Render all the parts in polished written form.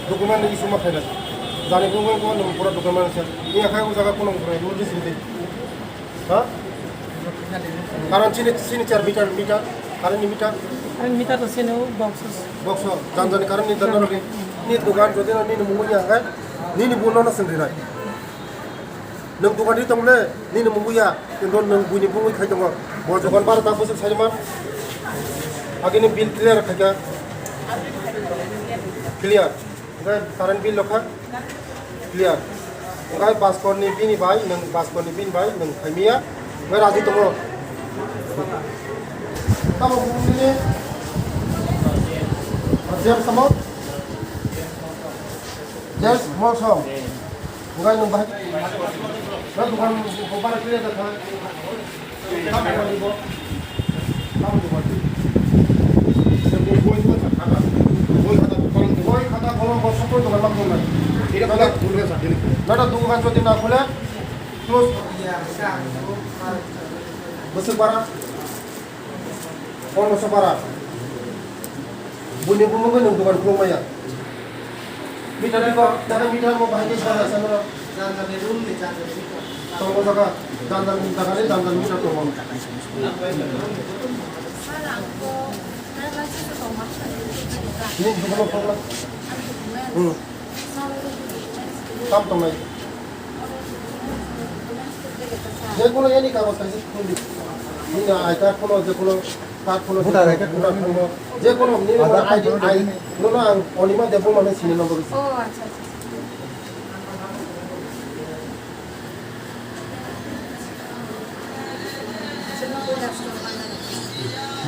dokumen lagi semua kaya jadi dokumen kau nombor pura dokumen sih ini akan usaha kau nombor itu logis ini hah karena sini 4 meter karena ini meter meter tuh sini box jangan karena ini tanah lagi ini dugaan jadi ini nunggunya kan ini bulan sendiri nung dugaan itu mana ini nunggunya itu nunggunya bunyi kaya cuma mau dugaan baru tak busuk saja mah akhirnya bill clear kaya clear enggak current bill lokha clear enggak passport ni bini bai nang passport ni bin bai nang khamia enggak razi tomo kamu ini ajar sama jas mau som enggak nang bai nah bukan kompara clear dah kamu di bawah kamu di bawah sebelum poin tu ada boy खाता खोलो बस सब तो गलत होना ठीक है खुल गया सर ना दुकान जो दिन ना खुले क्लोज बस 12 और 12 बुनी बुमो को दुकान खुलो मया मीटर को दादा मीटर को भाई सारा सारा जान रूम में जान तो वो जगह दादा मीटर तो हम ini bukan problem. Tam to mai. Je kono yani kaগজ আছে খুলি। ini আই কার্ড কোন যে কোন কার্ড কোন ভোটার আই কার্ড কোন যে কোন আইডি আই কোন অনিমা দেব মানে সিনে নম্বর। ও আচ্ছা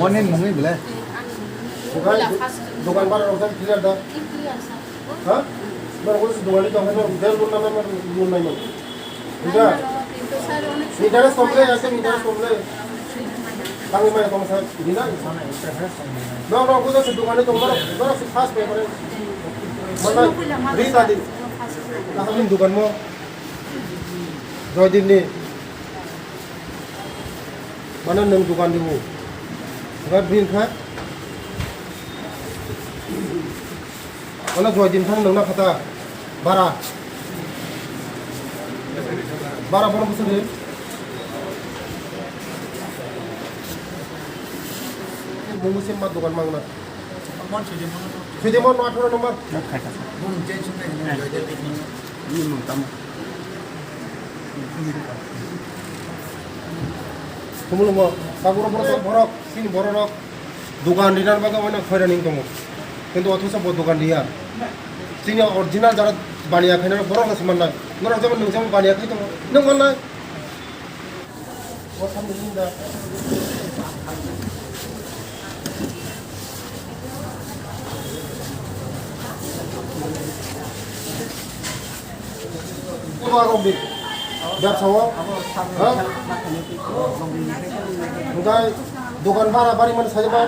মনে নমি বলে दुकान पर रोशन क्लियर था हां मेरे को दुकान तो है ना उधर बोलना मैं बोल नहीं मन इधर इधर सोमले ऐसे इधर सोमले कांगे में तुम सब बिना नो कुछ से दुकान तो बड़ा से फास्ट पे पर मतलब रीता दिन हम दुकान में दिन ने mana nang dukan di mu ngat bin kha mana joy din thang nang na khata bara bono busuk mungu sim ma dukan mangna Sudimon 18 nomor ini mengtam kumulu mo kaburo borok sini borok dukan dinar baga mana khairan ning tomo কিন্তু অথচ দোকান দিয়া sini original যারা বানিয়া খায় না borok seman na nora যেমন নং যেমন বানিয়া খাই তো নং মান না ও সামনে নিন্দা কোবা গম্বি ব্যবসাও হ্যাঁ উদাই দোকান ভাড়া বাড়ি মানে সাজবা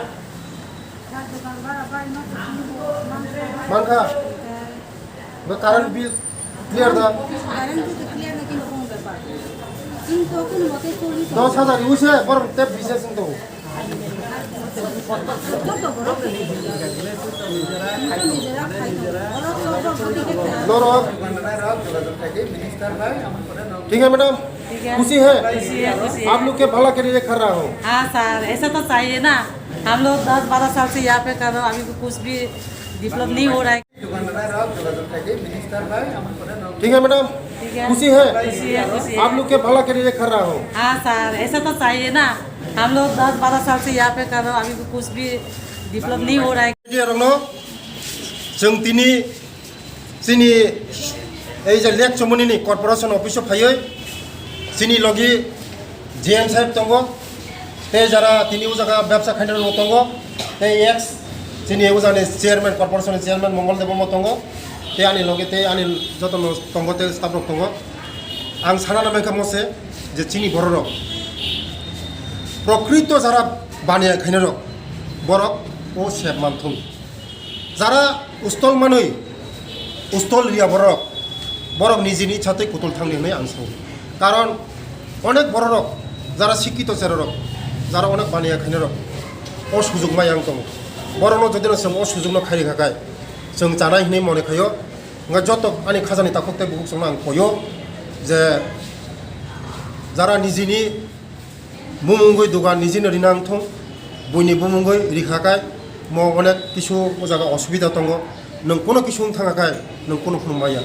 মানকা কারেন্ট বিল ক্লিয়ার দা দশ হাজার ইউসে বরং টেপ বিশেষ কিন্তু ठीक है मैडम खुशी है आप लोग के भला के लिए कर रहा हूँ हाँ सर ऐसा तो चाहिए ना हम लोग 10-12 साल से यहाँ पे कर रहे हो अभी कुछ भी डेवलप नहीं हो रहा है ठीक है मैडम खुशी है आप लोग के भला के लिए कर रहा हूँ हाँ सर ऐसा तो चाहिए ना हम लोग 10-12 साल से यहाँ पे कर रहे हो अभी कुछ भी डेवलप नहीं हो रहा है जों दिनै जोंनि এই যে লেক চমনিনি কর্পোরেশন অফিসে ফাইयै जोंनि लगि जिएम साहेब दङ ते যারা তিনি জায়গা ব্যবসা খাইনার দङ ते एक्स जोंनि उजानि चेयारमेन কর্পোরেশন चेयारमेन मंगलदेव दङ ते आंनि लगे ते आंनि जतन दङ ते स्टाफ दङ आं साना नामायखा मसे যে जोंनि बर' प्रकृत যারা বানিয়া খাইনার বরক ও সেব মানথুম যারা উস্তল মানৈ উস্তল রিয়া বরক নিজেनि ইচ্ছাতে কুতল थांनो आं सानो कारण अनेक बर'रक যারা শিক্ষিত চেরক যারা অনেক বানিয়া খাইনে রক असुजुग माइ आं दङ बरनो যদি जों असुजुग न खाइ खाय जों जानाय हिनै मने खायो nga jotok ani khajani takokte buk song ang koyo je jara nijini mumungoi dugan nijini rinang thong buini bumungoi rikhakai mo onek kisu jaga osubida tongo nong kono kisu thangakai nong kono kono maya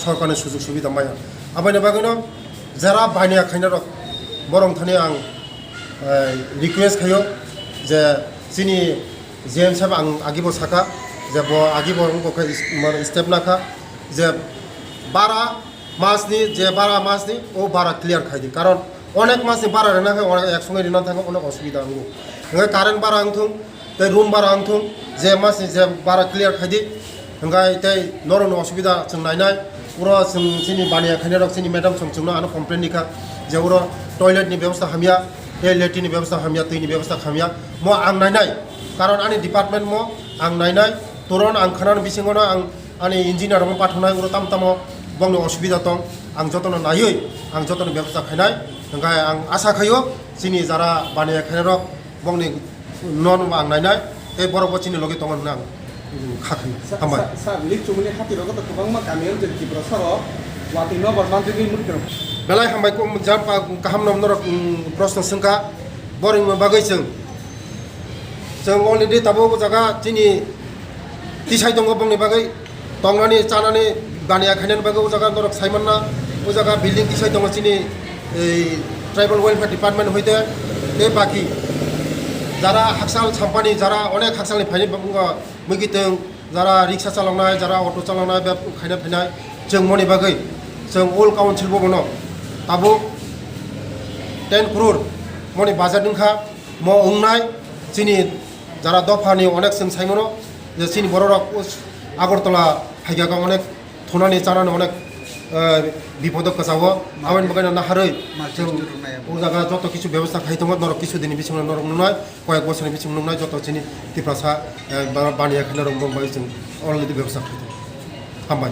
সরকারের সুযোগ সুবিধা মায়া আবাইনা বাগানো যারা বানিয়া খাইনা rock বরং থানে আং request খাयो যে চিনি জিএম সাহেব আং আগিব সাকা যে আগিব স্টেপ নাখা যে 12 মাসনি যে 12 মাসনি ও 12 ক্লিয়ার খাইদি কারণ অনেক মাসনি 12 রেনা খায় অনেক একসঙ্গে রেনা থাকে অনেক অসুবিধা হবো কারেন্ট 12 আংথুং তাই রুম 12 আংথুং যে মাসনি যে 12 ক্লিয়ার খাইদি হंगाय তাই নরন অসুবিধা जों नायनाय পুরো जोंनि बानिया खायनाय रक जोंनि मेडाम जोंनो आनो कमप्लेन निखा जे उरो टयलेटनि व्यवस्था हामिया लेट्रिननि व्यवस्था हामिया दैनि व्यवस्था हामिया म आं नायनाय कारण आंनि डिपार्टमेन्ट म आं नायनाय तुरन आं खानान बिसिङावनो आं आंनि इन्जिनियार म पाठनाय उरो ताम बंनि असुबिदा दं आं जतन नायै आं जतन व्यवस्था खायनाय हंगाय आं आसा खायो जोंनि जारा बानिया खायनाय रक बंनि नन आं नायनाय ए बरबो जोंनि लगे दङ होनना आं खाखायो हामबाय सा लिक चुमनि खातिराव गत गोबां मा गामियाव जों किब्रा सारो वाटिनो बरमान जोंनि मुखिर बेलाय हामबाय को जाम गाहाम नम्बर प्रश्न सोंखा बरिं बागै जों अलरेडि दाबो जागा जोंनि दिसाय दङ बंनि बागै तंनानै जानानै बानिया खायनायनि बागै जागा नरक साइमनना ओ जागा बिल्डिं दिसाय दङ जोंनि ट्राइबल वेलफेयार डिपार्टमेन्ट हयते बे बाकी যারা হাকসাল সাম্পানি যারা অনেক হাকসালনি ফাইনি मैगितों যারা রিক্সা চালাनाय যারা अट' চালাनाय बे खायनाय फायनाय जों मनि बागै जों अल काउन्सिल बनो दाबो 10 crore मनि बाजार दोंखा म अंनाय जोंनि যারা दफानि अनेक जों साइमनो जे जोंनि बर'राव आगरतला फाइगागा अनेक थनानै जानानै अनेक বিপদক কাছাও আবেন বাগান নাহারই जों ও জায়গা যত কিছু ব্যবস্থা খাইতো নরক কিছু দিন বিছিং নরক নয় কয়েক বছরের বিছিং নয় যত চিনি টিপ্রাসা বানিয়া খাইনা রং বাই जों অলরেডি ব্যবস্থা খাইতো হামবাই